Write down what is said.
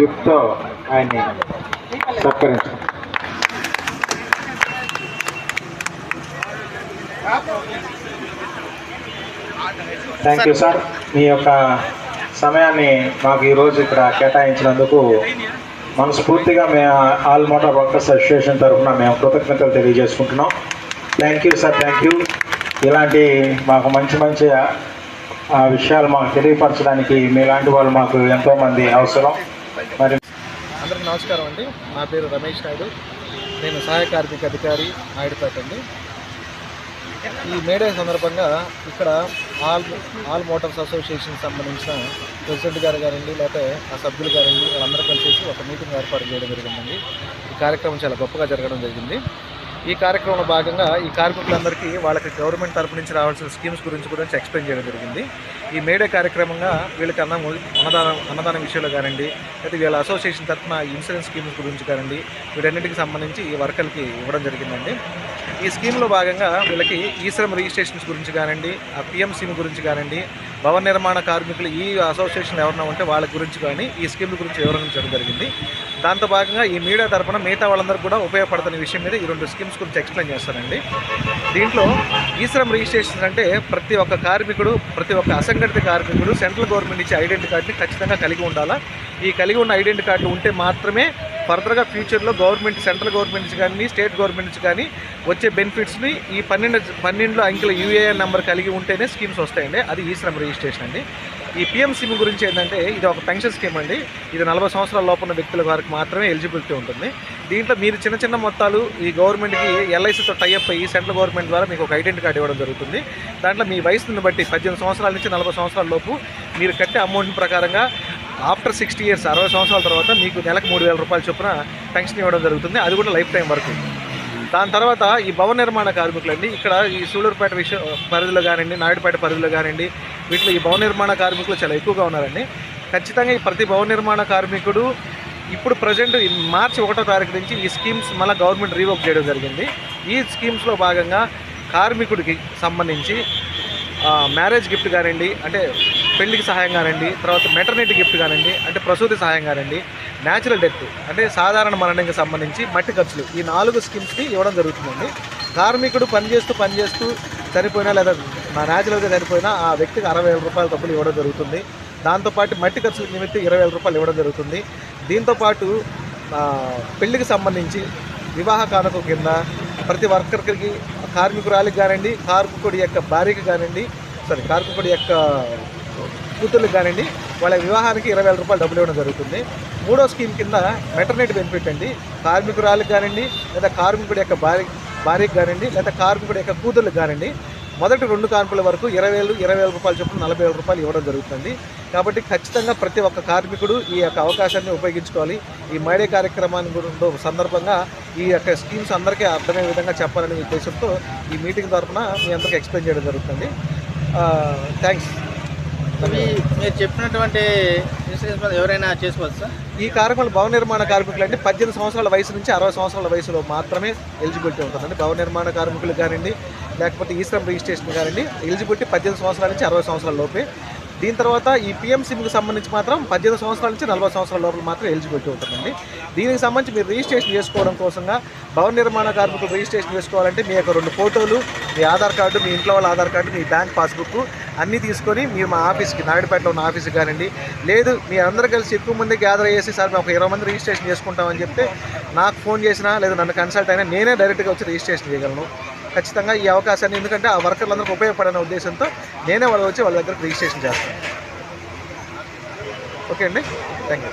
గిఫ్ట్తో ఆయన్ని సత్కరించాం. Thank you sir. మీ యొక్క సమయాన్ని మాకు ఈరోజు ఇక్కడ కేటాయించినందుకు మనస్ఫూర్తిగా మేము ఆల్ మోటార్ వర్కర్స్ అసోసియేషన్ తరఫున మేము కృతజ్ఞతలు తెలియజేసుకుంటున్నాం. Thank you sir, thank you. ఇలాంటి మాకు మంచి మంచి విషయాలు మాకు తెలియపరచడానికి మీలాంటి వాళ్ళు మాకు ఎంతోమంది అవసరం. మరి అందరికీ నమస్కారం అండి. నా పేరు రమేష్ నాయుడు. నేను సహాయ కార్మిక అధికారి నాయుడుపేట అండి. ఈ మేడే సందర్భంగా ఇక్కడ ఆల్ మోటార్స్ అసోసియేషన్ సంబంధించిన ప్రెసిడెంట్ గారు గారండి, లేకపోతే ఆ సభ్యులు గారండి, వాళ్ళందరూ కలిసి ఒక మీటింగ్ ఏర్పాటు చేయడం జరిగిందండి. ఈ కార్యక్రమం చాలా గొప్పగా జరగడం జరిగింది. ఈ కార్యక్రమంలో భాగంగా ఈ కార్మికులందరికీ వాళ్ళకి గవర్నమెంట్ తరపు నుంచి రావాల్సిన స్కీమ్స్ గురించి ఎక్స్ప్లెయిన్ చేయడం జరిగింది. ఈ మేడే కార్యక్రమంగా వీళ్ళకి అన్నదానం విషయంలో కానివ్వండి, అయితే వీళ్ళ అసోసియేషన్ తరఫున ఇన్సూరెన్స్ స్కీమ్స్ గురించి కానివ్వండి, వీటన్నిటికి సంబంధించి ఈ వర్కర్లకి ఇవ్వడం జరిగిందండి. ఈ స్కీమ్లో భాగంగా వీళ్ళకి ఈ శ్రమ్ రిజిస్ట్రేషన్స్ గురించి కానివ్వండి, ఆ పిఎం స్కీమ్ గురించి కానివ్వండి, భవన నిర్మాణ కార్మికులు ఈ అసోసియేషన్ ఎవరైనా ఉంటే వాళ్ళ గురించి కానీ ఈ స్కీమ్ల గురించి వివరించడం జరిగింది. దాంతో భాగంగా ఈ మీడియా తరఫున మిగతా వాళ్ళందరూ కూడా ఉపయోగపడుతున్న విషయం మీద ఈ 2 స్కీమ్స్ గురించి ఎక్స్ప్లెయిన్ చేస్తానండి. దీంట్లో ఈ శ్రమ్ రిజిస్ట్రేషన్ అంటే ప్రతి ఒక్క కార్మికుడు, ప్రతి ఒక్క అసంఘటిత కార్మికుడు సెంట్రల్ గవర్నమెంట్ ఇచ్చే ఐడెంటిటీ కార్డుని ఖచ్చితంగా కలిగి ఉండాలా. ఈ కలిగి ఉన్న ఐడెంటిటీ కార్డులు ఉంటే మాత్రమే ఫర్దర్గా ఫ్యూచర్లో సెంట్రల్ గవర్నమెంట్ నుంచి కానీ స్టేట్ గవర్నమెంట్ నుంచి కానీ వచ్చే బెనిఫిట్స్ని ఈ 12 అంకెల యూఏఎన్ నెంబర్ కలిగి ఉంటేనే స్కీమ్స్ వస్తాయండి. అది ఈ శ్రమ్ రిజిస్ట్రేషన్ అండి. ఈ పిఎం స్కీమ్ గురించి ఏంటంటే ఇది ఒక పెన్షన్ స్కీమ్ అండి. ఇది 40 సంవత్సరాల లోపు ఉన్న వ్యక్తుల వారికి మాత్రమే ఎలిజిబిలిటీ ఉంటుంది. దీంట్లో మీరు చిన్న చిన్న మొత్తాలు ఈ గవర్నమెంట్కి ఎల్ఐసితో టైఅప్ అయ్యి సెంట్రల్ గవర్నమెంట్ ద్వారా మీకు ఒక ఐడెంటిటీ కార్డు ఇవ్వడం జరుగుతుంది. దాంట్లో మీ వయసుని బట్టి 18 సంవత్సరాల నుంచి 40 సంవత్సరాల లోపు మీరు కట్టే అమౌంట్ ప్రకారంగా ఆఫ్టర్ 60 ఇయర్స్ 60 సంవత్సరాల తర్వాత మీకు నెలకు 3,000 రూపాయల చొప్పున పెన్షన్ ఇవ్వడం జరుగుతుంది. అది కూడా లైఫ్ టైం వరకు. దాని తర్వాత ఈ భవన నిర్మాణ కార్మికులండి, ఇక్కడ ఈ సూళ్ళూరుపేట పరిధిలో కానివ్వండి, నాయుడుపేట పరిధిలో కానివ్వండి, వీటిలో ఈ భవన నిర్మాణ కార్మికులు చాలా ఎక్కువగా ఉన్నారండి. ఖచ్చితంగా ఈ ప్రతి భవన నిర్మాణ కార్మికుడు ఇప్పుడు ప్రజెంట్ మార్చి 1వ తారీఖు నుంచి ఈ స్కీమ్స్ మళ్ళీ గవర్నమెంట్ రీవోక్ చేయడం జరిగింది. ఈ స్కీమ్స్లో భాగంగా కార్మికుడికి సంబంధించి మ్యారేజ్ గిఫ్ట్ కానివ్వండి, అంటే పెళ్లికి సహాయం కానివ్వండి, తర్వాత మెటర్నిటీ గిఫ్ట్ కానివ్వండి, అంటే ప్రసూతి సహాయం కానివ్వండి, న్యాచురల్ డెత్ అంటే సాధారణ మరణానికి సంబంధించి మట్టి ఖర్చులు, ఈ 4 స్కీమ్స్కి ఇవ్వడం జరుగుతుందండి. కార్మికుడు పనిచేస్తూ చనిపోయినా లేదా న్యాచురల్గా చనిపోయినా ఆ వ్యక్తికి 60,000 రూపాయల డబ్బులు ఇవ్వడం జరుగుతుంది. దాంతోపాటు మట్టి ఖర్చుల నిమిత్తం 20,000 రూపాయలు ఇవ్వడం జరుగుతుంది. దీంతోపాటు పెళ్లికి సంబంధించి వివాహ కానుక కింద ప్రతి వర్కర్కి, కార్మికురాలికి కానివ్వండి, కార్మికుడి యొక్క భార్యకి కానివ్వండి, కార్మికుడి యొక్క కూతుర్లకు కానివ్వండి, వాళ్ళ వివాహానికి 20,000 రూపాయలు డబ్బులు ఇవ్వడం జరుగుతుంది. 3వ స్కీమ్ కింద మెటర్నిటీ బెనిఫిట్ అండి. కార్మికురాలికి కానివ్వండి, లేదా కార్మికుడి యొక్క భార్యకి కానివ్వండి, లేదా కార్మికుడి యొక్క కూతుర్లకు కానివ్వండి, మొదటి 2 కాన్పుల వరకు 20,000 రూపాయల చొప్పున 40,000 రూపాయలు ఇవ్వడం జరుగుతుంది. కాబట్టి ఖచ్చితంగా ప్రతి ఒక్క కార్మికుడు ఈ యొక్క అవకాశాన్ని ఉపయోగించుకోవాలి. ఈ మైడే కార్యక్రమాన్ని సందర్భంగా ఈ యొక్క స్కీమ్స్ అందరికీ అర్థమయ్యే విధంగా చెప్పాలనే ఉద్దేశంతో ఈ మీటింగ్ తరఫున మీ అందరికీ ఎక్స్ప్లెయిన్ చేయడం జరుగుతుంది. థ్యాంక్స్. మీరు చెప్పినటువంటి ఎవరైనా చేసుకోవచ్చు సార్? ఈ కార్మికులు భవన నిర్మాణ కార్మికులు అంటే 18 సంవత్సరాల వయసు నుంచి 60 సంవత్సరాల వయసులో మాత్రమే ఎలిజిబిలిటీ ఉంటుందండి. భవన నిర్మాణ కార్మికులు కానివ్వండి, లేకపోతే ఈ శ్రమ్ రిజిస్ట్రేషన్ కానివ్వండి, ఎలిజిబిలిటీ 18 సంవత్సరాల నుంచి 60 సంవత్సరాల లోపే. దీని తర్వాత ఈ పిఎం స్కీమ్కి సంబంధించి మాత్రం 18 సంవత్సరాల నుంచి 40 సంవత్సరాల లోపల మాత్రం ఎలిజిబిలిటీ ఉంటుందండి. దీనికి సంబంధించి మీరు రిజిస్ట్రేషన్ చేసుకోవడం కోసంగా భవన నిర్మాణ కార్మికులు రిజిస్ట్రేషన్ చేసుకోవాలంటే మీ యొక్క 2 ఫోటోలు, మీ ఆధార్ కార్డు, మీ ఇంట్లో వాళ్ళ ఆధార్ కార్డు, మీ బ్యాంక్ పాస్బుక్ అన్నీ తీసుకొని మీరు మా ఆఫీస్కి, నాయుడుపేటలో ఉన్న ఆఫీస్కి కానివ్వండి, లేదు మీ అందరూ కలిసి ఎక్కువ మంది గ్యాదర్ అయ్యేసి సార్ మేము ఒక 20 మంది రిజిస్ట్రేషన్ చేసుకుంటామని చెప్తే నాకు ఫోన్ చేసినా లేదా నన్ను కన్సల్ట్ అయినా నేనే డైరెక్ట్గా వచ్చి రిజిస్ట్రేషన్ చేయగలను. ఖచ్చితంగా ఈ అవకాశాన్ని, ఎందుకంటే ఆ వర్కర్లందరికీ ఉపయోగపడనే ఉద్దేశంతో నేనే వాళ్ళు వచ్చి వాళ్ళ దగ్గర రిజిస్ట్రేషన్ చేస్తాను. ఓకే అండి, థ్యాంక్ యూ.